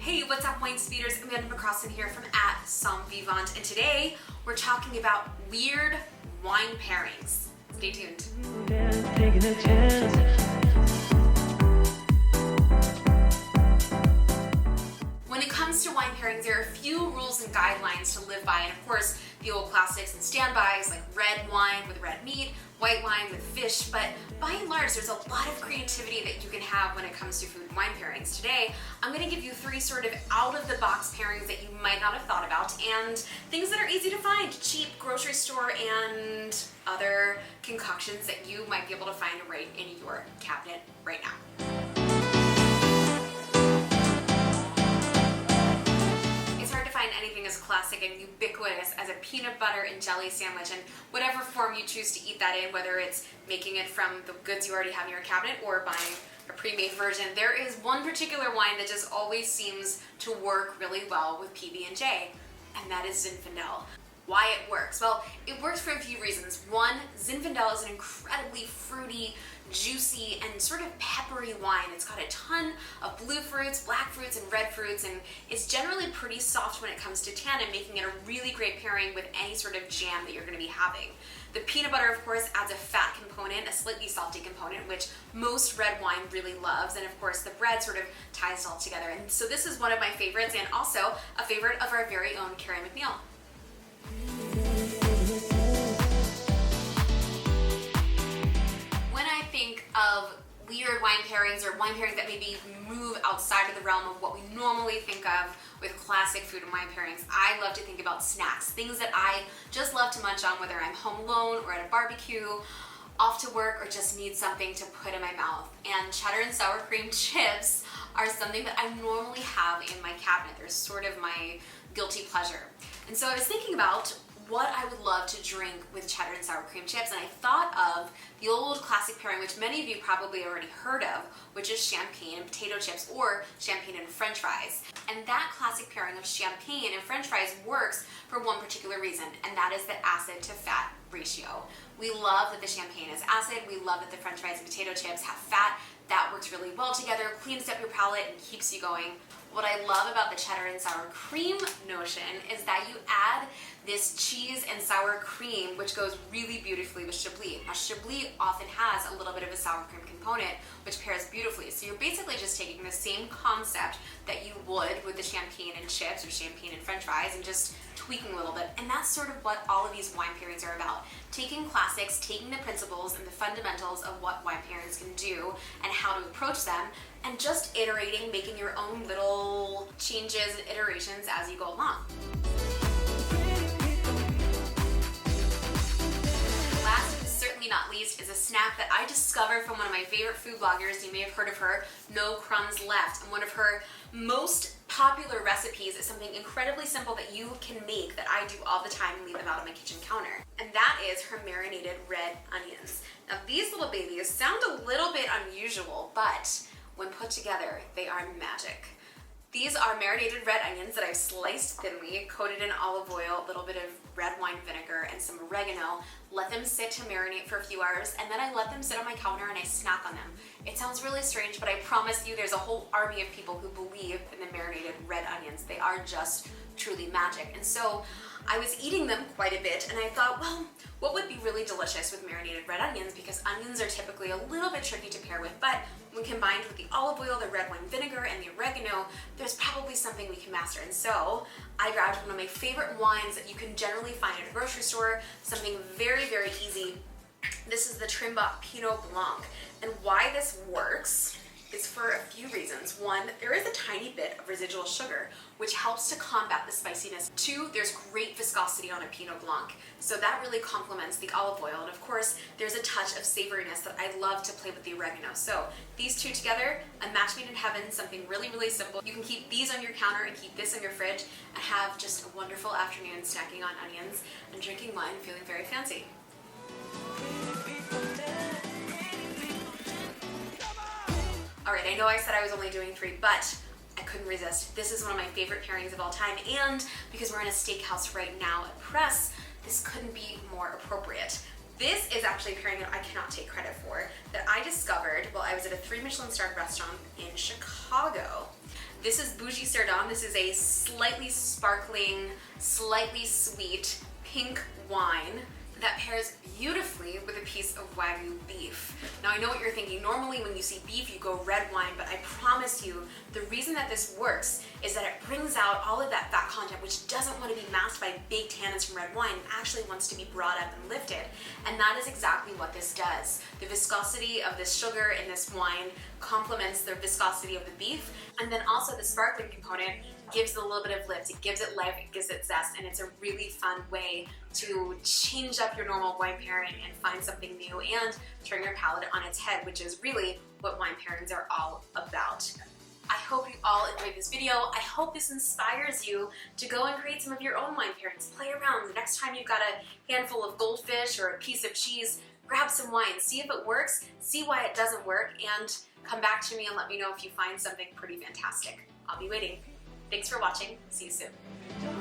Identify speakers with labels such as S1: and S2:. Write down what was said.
S1: Hey, what's up, wine speeders? Amanda McCrossin here from @Sommelier, and today we're talking about weird wine pairings. Stay tuned. When it comes to wine pairings, there are a few rules and guidelines to live by, and of course, the old classics and standbys like red wine with red meat, white wine with fish, but by and large, there's a lot of creativity that you can have when it comes to food and wine pairings. Today, I'm gonna give you 3 sort of out-of-the-box pairings that you might not have thought about, and things that are easy to find, cheap, grocery store, and other concoctions that you might be able to find right in your cabinet right now. Anything as classic and ubiquitous as a peanut butter and jelly sandwich, and whatever form you choose to eat that in, whether it's making it from the goods you already have in your cabinet or buying a pre-made version, there is one particular wine that just always seems to work really well with PB&J, and that is Zinfandel. Why it works? Well, it works for a few reasons. One, Zinfandel is an incredibly fruity, juicy, and sort of peppery wine. It's got a ton of blue fruits, black fruits, and red fruits, and it's generally pretty soft when it comes to tannin, making it a really great pairing with any sort of jam that you're going to be having. The peanut butter, of course, adds a fat component, a slightly salty component, which most red wine really loves, and of course the bread sort of ties it all together. And so this is one of my favorites, and also a favorite of our very own MacNeil. When I think of weird wine pairings or wine pairings that maybe move outside of the realm of what we normally think of with classic food and wine pairings, I love to think about snacks, things that I just love to munch on, whether I'm home alone or at a barbecue, off to work, or just need something to put in my mouth. And cheddar and sour cream chips are something that I normally have in my cabinet. They're sort of my guilty pleasure. And so I was thinking about what I would love to drink with cheddar and sour cream chips, and I thought of the old classic pairing, which many of you probably already heard of, which is champagne and potato chips, or champagne and french fries. And that classic pairing of champagne and french fries works for one particular reason, and that is the acid to fat ratio. We love that the champagne is acid, we love that the french fries and potato chips have fat. That works really well together, cleans up your palate, and keeps you going. What I love about the cheddar and sour cream notion is that you add this cheese and sour cream, which goes really beautifully with Chablis. Now, Chablis often has a little bit of a sour cream component, which pairs beautifully. So you're basically just taking the same concept that you would with the champagne and chips or champagne and french fries and just tweaking a little bit. And that's sort of what all of these wine pairings are about. Taking classics, taking the principles and the fundamentals of what wine pairings can do and how to approach them, and just iterating, making your own little changes and iterations as you go along. Last but certainly not least is a snack that I discovered from one of my favorite food bloggers. You may have heard of her, No Crumbs Left, and one of her most popular recipes is something incredibly simple that you can make that I do all the time and leave them out on my kitchen counter. And that is her marinated red onions. Now, these little babies sound a little bit unusual, but when put together, they are magic. These are marinated red onions that I've sliced thinly, coated in olive oil, a little bit of red wine vinegar, and some oregano. Let them sit to marinate for a few hours, and then I let them sit on my counter and I snack on them. It sounds really strange, but I promise you there's a whole army of people who believe in the marinated red onions. They are just truly magic. And so I was eating them quite a bit, and I thought, well, what would be really delicious with marinated red onions? Because onions are typically a little bit tricky to pair with, but when combined with the olive oil, the red wine vinegar, and the oregano, there's probably something we can master. And so I grabbed one of my favorite wines that you can generally find at a grocery store, something very, very easy. This is the Trimbach Pinot Blanc. And why this works is for a few reasons. One, there is a tiny bit of residual sugar, which helps to combat the spiciness. 2, there's great viscosity on a Pinot Blanc, so that really complements the olive oil. And of course, there's a touch of savoriness that I love to play with the oregano. So these two together, a match made in heaven, something really, really simple. You can keep these on your counter and keep this in your fridge and have just a wonderful afternoon snacking on onions and drinking wine, feeling very fancy. Alright, I know I said I was only doing 3, but I couldn't resist. This is one of my favorite pairings of all time, and because we're in a steakhouse right now at Press, this couldn't be more appropriate. This is actually a pairing that I cannot take credit for, that I discovered while I was at a 3 Michelin starred restaurant in Chicago. This is Bugey-Cerdon. This is a slightly sparkling, slightly sweet pink wine that pairs beautifully with a piece of Wagyu beef. Now I know what you're thinking. Normally when you see beef, you go red wine, but I promise you, the reason that this works is that it brings out all of that fat content, which doesn't want to be masked by big tannins from red wine, and actually wants to be brought up and lifted. And that is exactly what this does. The viscosity of this sugar in this wine complements the viscosity of the beef, and then also the sparkling component gives it a little bit of lift, it gives it life, it gives it zest, and it's a really fun way to change up your normal wine pairing and find something new and turn your palate on its head, which is really what wine pairings are all about. I hope you all enjoyed this video. I hope this inspires you to go and create some of your own wine pairings. Play around. The next time you've got a handful of goldfish or a piece of cheese, grab some wine, see if it works, see why it doesn't work, and come back to me and let me know if you find something pretty fantastic. I'll be waiting. Thanks for watching. See you soon.